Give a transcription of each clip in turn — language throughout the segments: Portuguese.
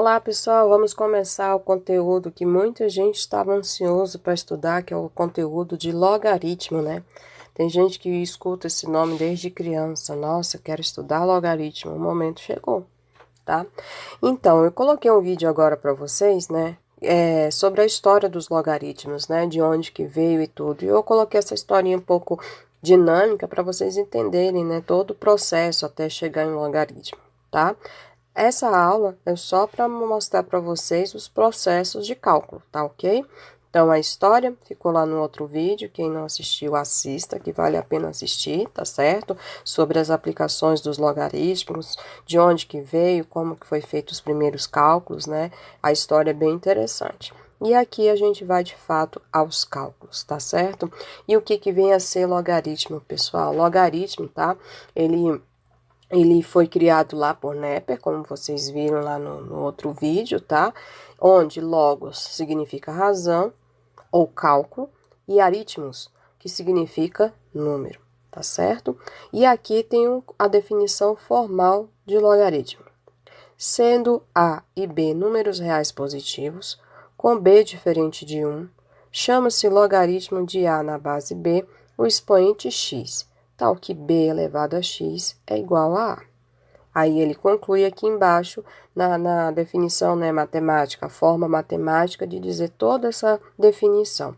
Olá pessoal, vamos começar o conteúdo que muita gente estava ansioso para estudar, que é o conteúdo de logaritmo, né? Tem gente que escuta esse nome desde criança. Nossa, quero estudar logaritmo. O momento chegou, tá? Então, eu coloquei um vídeo agora para vocês, né? Sobre a história dos logaritmos, né? De onde que veio e tudo. E eu coloquei essa historinha um pouco dinâmica para vocês entenderem, né? Todo o processo até chegar em um logaritmo, tá? Essa aula é só para mostrar para vocês os processos de cálculo, tá ok? Então, a história ficou lá no outro vídeo, quem não assistiu, assista, que vale a pena assistir, tá certo? Sobre as aplicações dos logaritmos, de onde que veio, como que foi feito os primeiros cálculos, né? A história é bem interessante. E aqui a gente vai, de fato, aos cálculos, tá certo? E o que que vem a ser logaritmo, pessoal? Logaritmo, tá? Ele foi criado lá por Nepper, como vocês viram lá no outro vídeo, tá? Onde logos significa razão ou cálculo e aritmos, que significa número, tá certo? E aqui tem a definição formal de logaritmo. Sendo A e B números reais positivos, com B diferente de 1, chama-se logaritmo de A na base B o expoente x, tal que B elevado a x é igual a A. Aí ele conclui aqui embaixo, na definição, né, matemática, a forma matemática de dizer toda essa definição.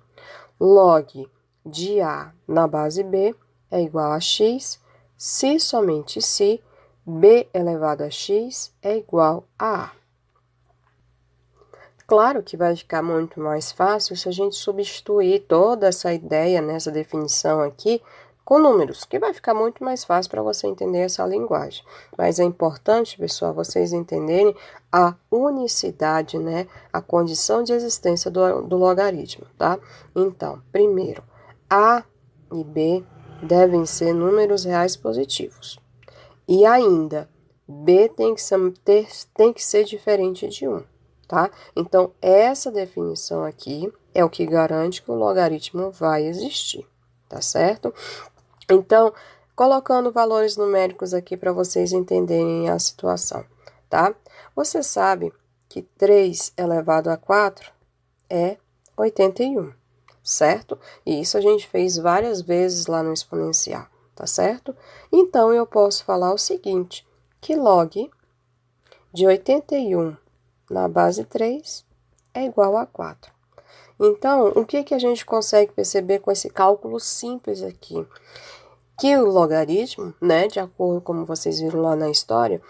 Log de A na base B é igual a x, se somente se B elevado a x é igual a A. Claro que vai ficar muito mais fácil se a gente substituir toda essa ideia nessa definição aqui com números, que vai ficar muito mais fácil para você entender essa linguagem. Mas é importante, pessoal, vocês entenderem a unicidade, né? A condição de existência do logaritmo, tá? Então, primeiro, A e B devem ser números reais positivos. E ainda, B tem que ser diferente de 1, tá? Então, essa definição aqui é o que garante que o logaritmo vai existir, tá certo? Então, colocando valores numéricos aqui para vocês entenderem a situação, tá? Você sabe que 3 elevado a 4 é 81, certo? E isso a gente fez várias vezes lá no exponencial, tá certo? Então, eu posso falar o seguinte, que log de 81 na base 3 é igual a 4. Então, o que que a gente consegue perceber com esse cálculo simples aqui? Que o logaritmo, né, de acordo com como vocês viram lá na história,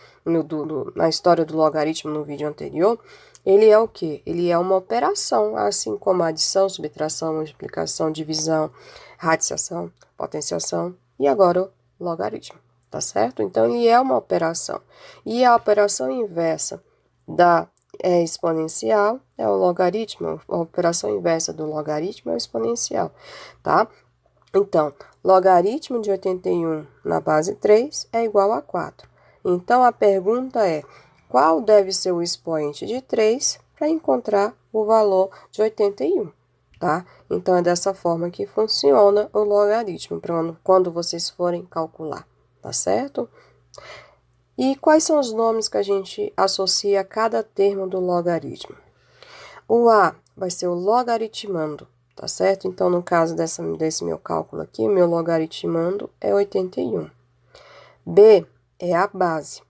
na história do logaritmo no vídeo anterior, ele é o quê? Ele é uma operação, assim como a adição, subtração, multiplicação, divisão, radiciação, potenciação e agora o logaritmo, tá certo? Então, ele é uma operação. E a operação inversa da exponencial é o logaritmo, a operação inversa do logaritmo é o exponencial, tá? Então, logaritmo de 81 na base 3 é igual a 4. Então, a pergunta é, qual deve ser o expoente de 3 para encontrar o valor de 81, tá? Então, é dessa forma que funciona o logaritmo, quando vocês forem calcular, tá certo? E quais são os nomes que a gente associa a cada termo do logaritmo? O A vai ser o logaritmando, tá certo? Então, no caso desse meu cálculo aqui, meu logaritmando é 81. B é a base.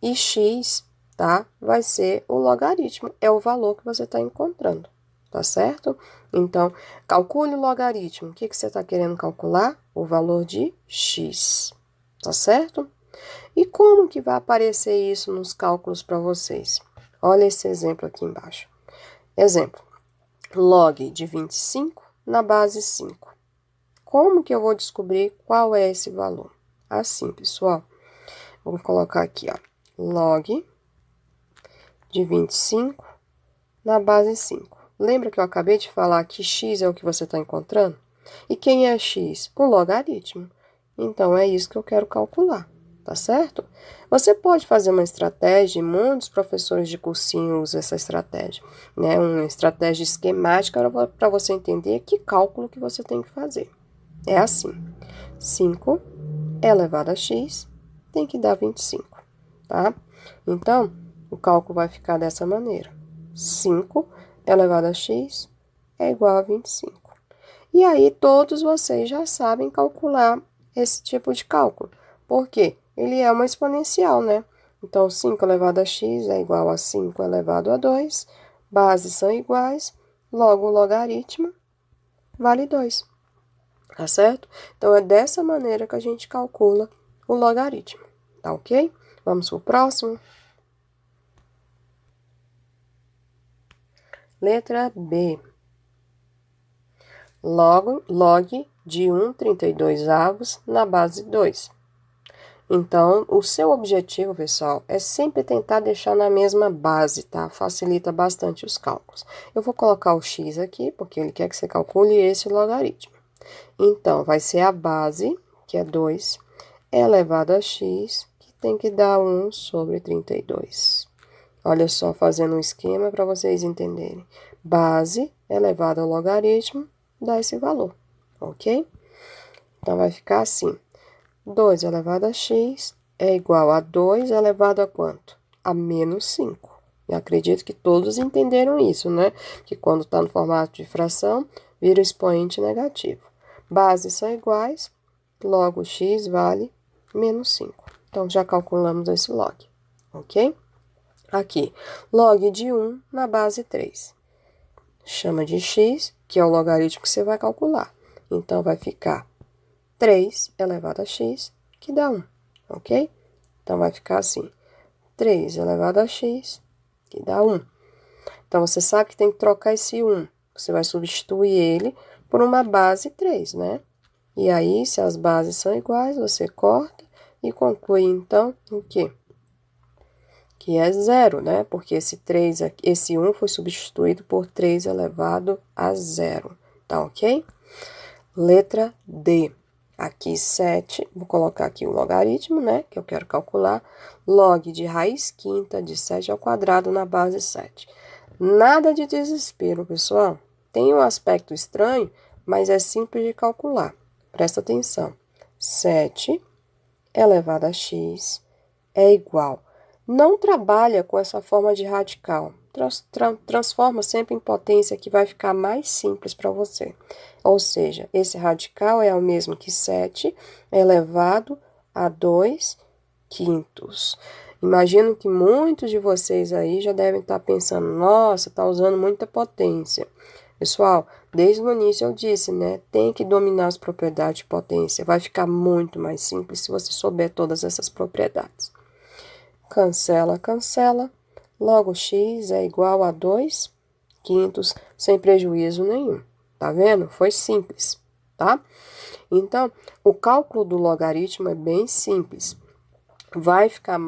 E x, tá? Vai ser o logaritmo, é o valor que você está encontrando, tá certo? Então, calcule o logaritmo. O que você está querendo calcular? O valor de x, tá certo? E como que vai aparecer isso nos cálculos para vocês? Olha esse exemplo aqui embaixo. Exemplo, log de 25 na base 5. Como que eu vou descobrir qual é esse valor? Assim, pessoal, vou colocar aqui, ó, log de 25 na base 5. Lembra que eu acabei de falar que x é o que você está encontrando? E quem é x? O logaritmo. Então, é isso que eu quero calcular, tá certo? Você pode fazer uma estratégia, e muitos professores de cursinho usam essa estratégia, né? Uma estratégia esquemática para você entender que cálculo que você tem que fazer. É assim, 5 elevado a x tem que dar 25, tá? Então, o cálculo vai ficar dessa maneira. 5 elevado a x é igual a 25. E aí, todos vocês já sabem calcular esse tipo de cálculo. Por quê? Ele é uma exponencial, né? Então, 5 elevado a x é igual a 5 elevado a 2. Bases são iguais, logo o logaritmo vale 2. Tá certo? Então, é dessa maneira que a gente calcula o logaritmo. Tá ok? Vamos para o próximo. Letra B. Log de 1/32 na base 2. Então, o seu objetivo, pessoal, é sempre tentar deixar na mesma base, tá? Facilita bastante os cálculos. Eu vou colocar o x aqui, porque ele quer que você calcule esse logaritmo. Então, vai ser a base, que é 2, elevado a x, que tem que dar 1/32. Olha só, fazendo um esquema para vocês entenderem. Base elevado ao logaritmo dá esse valor, ok? Então, vai ficar assim. 2 elevado a x é igual a 2 elevado a quanto? A menos 5. E acredito que todos entenderam isso, né? Que quando está no formato de fração, vira expoente negativo. Bases são iguais, logo x vale menos 5. Então, já calculamos esse log, ok? Aqui, log de 1 na base 3. Chama de x, que é o logaritmo que você vai calcular. Então, vai ficar 3 elevado a x, que dá 1, ok? Então, vai ficar assim, 3 elevado a x, que dá 1. Então, você sabe que tem que trocar esse 1. Você vai substituir ele por uma base 3, né? E aí, se as bases são iguais, você corta e conclui, então, o quê? Que é 0, né? Porque esse 1 foi substituído por 3 elevado a 0, tá ok? Letra D. Aqui 7, vou colocar aqui o logaritmo, né, que eu quero calcular. Log de raiz quinta de 7 ao quadrado na base 7. Nada de desespero, pessoal. Tem um aspecto estranho, mas é simples de calcular. Presta atenção. 7 elevado a x é igual. Não trabalha com essa forma de radical. Transforma sempre em potência que vai ficar mais simples para você. Ou seja, esse radical é o mesmo que 7 elevado a 2 quintos. Imagino que muitos de vocês aí já devem estar pensando, nossa, está usando muita potência. Pessoal, desde o início eu disse, né? Tem que dominar as propriedades de potência. Vai ficar muito mais simples se você souber todas essas propriedades. Cancela, cancela. Logo, x é igual a 2 quintos, sem prejuízo nenhum. Tá vendo? Foi simples, tá? Então, o cálculo do logaritmo é bem simples. Vai ficar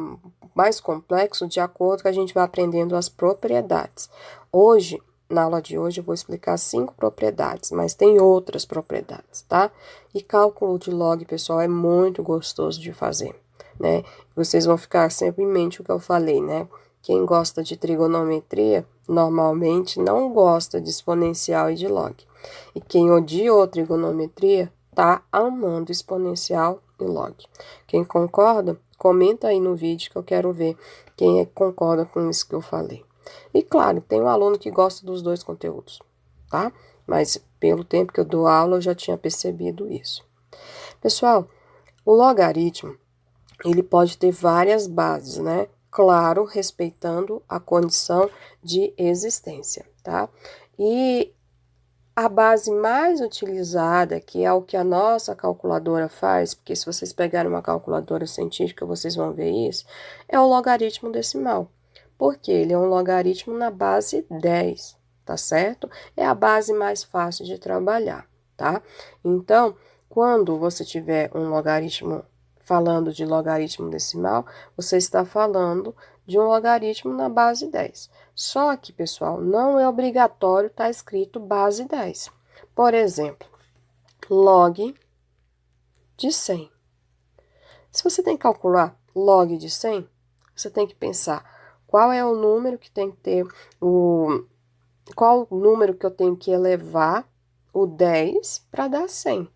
mais complexo de acordo com que a gente vai aprendendo as propriedades. Hoje, na aula de hoje, eu vou explicar 5 propriedades, mas tem outras propriedades, tá? E cálculo de log, pessoal, é muito gostoso de fazer, né? Vocês vão ficar sempre em mente o que eu falei, né? Quem gosta de trigonometria, normalmente não gosta de exponencial e de log. E quem odiou trigonometria, tá amando exponencial e log. Quem concorda, comenta aí no vídeo que eu quero ver quem é que concorda com isso que eu falei. E claro, tem um aluno que gosta dos dois conteúdos, tá? Mas pelo tempo que eu dou aula, eu já tinha percebido isso. Pessoal, o logaritmo, ele pode ter várias bases, né? Claro, respeitando a condição de existência, tá? E a base mais utilizada, que é o que a nossa calculadora faz, porque se vocês pegarem uma calculadora científica, vocês vão ver isso, é o logaritmo decimal. Porque ele é um logaritmo na base 10, tá certo? É a base mais fácil de trabalhar, tá? Então, quando você tiver um logaritmo falando de logaritmo decimal, você está falando de um logaritmo na base 10. Só que, pessoal, não é obrigatório estar escrito base 10. Por exemplo, log de 100. Se você tem que calcular log de 100, você tem que pensar qual é o número que tem que ter qual o número que eu tenho que elevar o 10 para dar 100.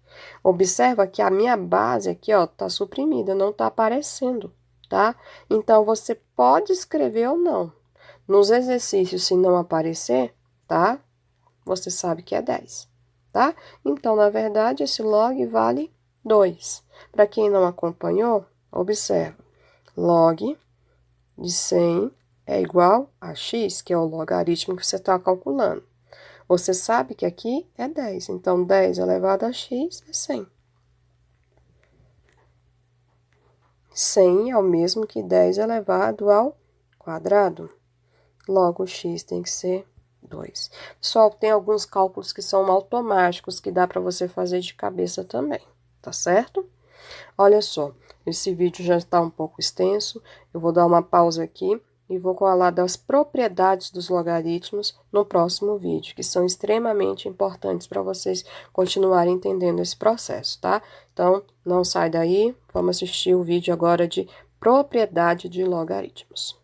Observa que a minha base aqui, ó, tá suprimida, não tá aparecendo, tá? Então, você pode escrever ou não. Nos exercícios, se não aparecer, tá? Você sabe que é 10, tá? Então, na verdade, esse log vale 2. Para quem não acompanhou, observa. Log de 100 é igual a x, que é o logaritmo que você está calculando. Você sabe que aqui é 10, então 10 elevado a x é 100. 100 é o mesmo que 10 elevado ao quadrado. Logo, x tem que ser 2. Pessoal, tem alguns cálculos que são automáticos, que dá para você fazer de cabeça também, tá certo? Olha só, esse vídeo já está um pouco extenso, eu vou dar uma pausa aqui e vou falar das propriedades dos logaritmos no próximo vídeo, que são extremamente importantes para vocês continuarem entendendo esse processo, tá? Então, não sai daí, vamos assistir o vídeo agora de propriedade de logaritmos.